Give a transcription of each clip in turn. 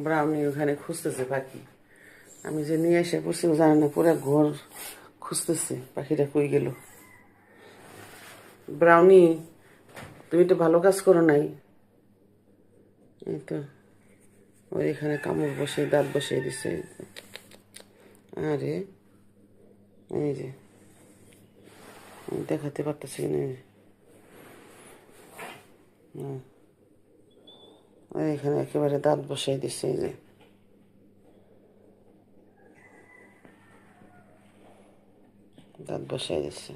Brownie ওখানে খুঁজতেছে পাখি। আমি যে নিয়ে এসে বসে জানি না, পুরো ঘর খুঁজতেছে পাখিটা কই গেল। ব্রাউনি, তুমি তো ভালো কাজ করো নাই। এই তো ওই এখানে কামড় বসে দাঁত বসিয়ে দিছে। আরে এই যে আমি দেখাতে পারতেছি না। ওই এখানে একেবারে দাঁত বসিয়ে দিচ্ছে। এই যে দাঁত বসিয়ে দিচ্ছে।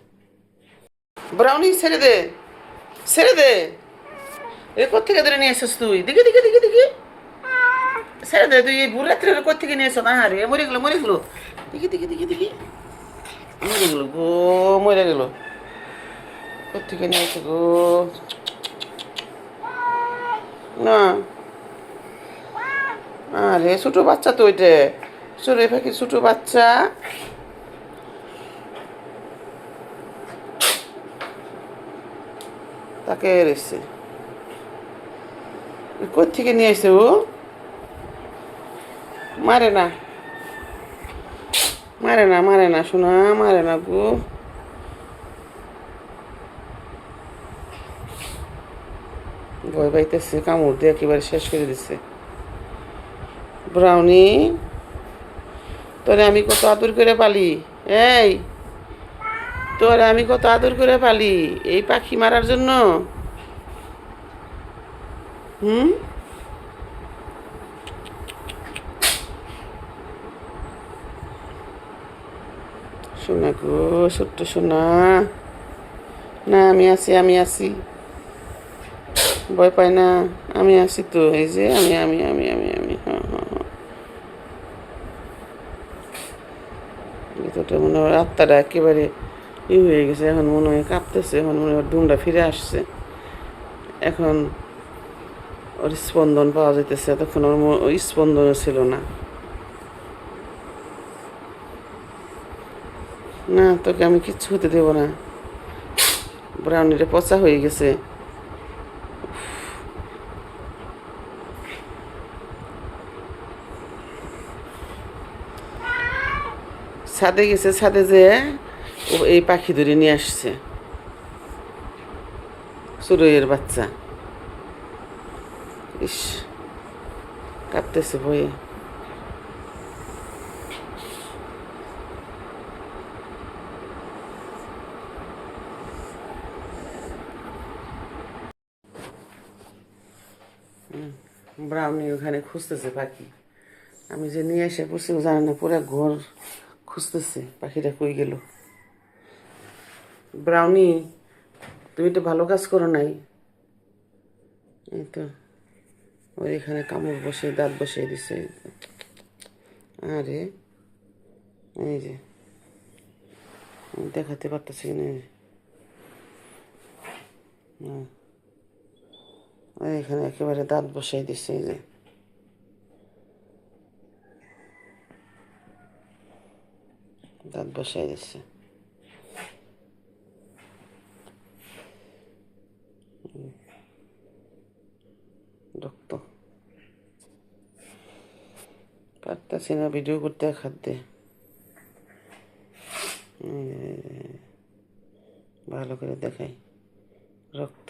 ব্রাউনি ছেড়ে দে, ছেড়ে দে। এ কোথেকে ধরে নিয়ে এসেছিস তুই? দিকে দিকে দিকে দিকে ছেড়ে দে। তুই এই ভোর রাত্রে কোথেকে নিয়ে এসো? না রে, মরে গেলো মরে গেলো। দিকে দিকে দিকে দিকে মরে গেল গো, মরে গেল। কোথেকে নিয়ে এসে গো? না, আরে ছোট বাচ্চা তো ওইটা, চড়ে পাখি ছোট বাচ্চা। তাকে এসছে কোথেকে নিয়ে এসে ও? মারে না, মারে না, মারে না শোনা, মারে না গো। ভয় পাইতেছে, কামড় দিয়ে একেবারে শেষ করে দিচ্ছে। ব্রাউনি, তোরে আমি কত আদর করে পালি। এই, তোরে আমি কত আদর করে পালি এই পাখি মারার জন্য। হুম, শোনা গো, ছোট্ট শোনা। না, আমি আছি, আমি আছি, ভয় পাই না, আমি আছি তো। এই যে আমি হ্যাঁ হ্যাঁ হ্যাঁ। ভিতরটা মনে হয় আত্মাটা একেবারে হয়ে গেছে, এখন মনে হয় কাঁপতেছে, এখন মনে হয় ডুমটা ফিরে আসছে। এখন ওর স্পন্দন পাওয়া যাইতেছে, তখন ওর স্পন্দনও ছিল না। না, তোকে আমি কিচ্ছু হতে দেবো না। ব্রাউনিটা পচা হয়ে গেছে। ছাদে গেছে, ছাদে যে ও এই পাখি ধরে নিয়ে আসছে, চড়ুইয়ের বাচ্চা। ইস, কাঁপতেছে ভয়ে। ব্রাউনি ওখানে খুঁজতেছে পাখি। আমি যে নিয়ে এসে বসে জানি না, পুরো ঘর খুঁজতেছে পাখিটা কই গেল। ব্রাউনি, তুমি তো ভালো কাজ করো নাই। এই তো ওই এখানে কামড় বসে দাঁত বসিয়ে দিছে। আরে এই যে আমি দেখাতে পারতেছি না। ওই এখানে একেবারে দাঁত বসিয়ে দিচ্ছে। এই যে দাঁত বসিয়ে দিচ্ছে। রক্ত, পারতেছি না ভিডিও করতে খাদ্যে। ভালো করে দেখাই, রক্ত।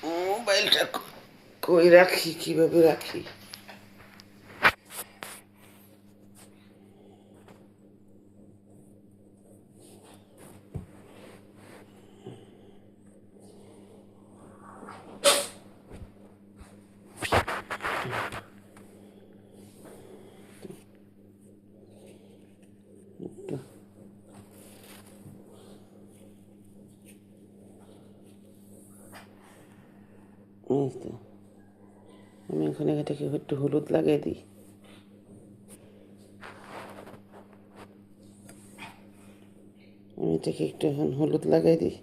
মোবাইলটা কই রাখি, কিভাবে রাখি? এই তো আমি ওখানে এটাকে একটু হলুদ লাগিয়ে দিই। আমি এটাকে একটু এখন হলুদ লাগাই দিই।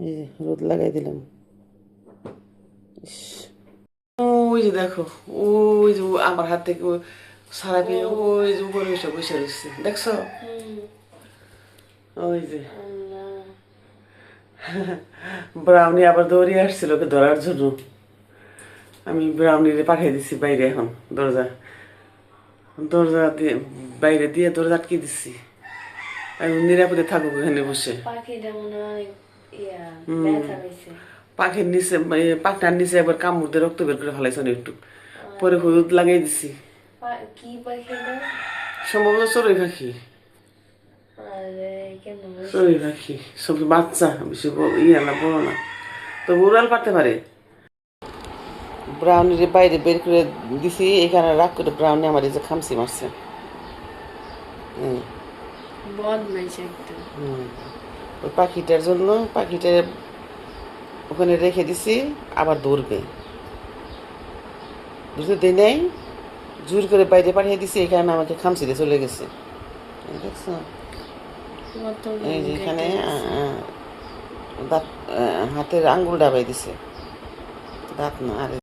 এই যে হলুদ লাগাই দিলাম। ইস, ওই যে দেখো, ওই যে আমার হাত থেকে সারা পেয়ে ওই যে উপরে বসে বসে রয়েছে, দেখছো? ওই যে ব্রাউনি আবার দৌড়িয়ে আসছিল ওকে ধরার জন্য। আমি ব্রাউনিরে পাঠিয়ে দিছি বাইরে, এখন দরজা দিয়ে বাইরে দিয়ে দরজা আটকে দিচ্ছি। আমি নিরাপদে থাকুক এখানে বসে। পাখির নিচে পাখনার নিচে একবার কামড় দিয়ে রক্ত বের করে ফেলাইছে একটু, পরে হলুদ লাগাই দিছি। সম্ভবত চড়ুই পাখি, চড়ুই পাখি সব বাচ্চা, বেশি ইয়ে না, বড় না, তবে উড়াল পারতে পারে। ব্রাউনির বাইরে বের করে দিছি, এখানে রাগ করে ব্রাউনি আমার এই যে খামসি মারছে। ওই পাখিটার জন্য পাখিটা ওখানে রেখে দিছি, আবার দৌড়বে, বুঝতে দেয় নাই, জোর করে বাইরে পাঠিয়ে দিছি, এখানে আমাকে খামসিতে চলে গেছে, দেখছো? এই যে এখানে দাঁত হাতের আঙ্গুল ডাবাই দিছে, দাঁত না, আরে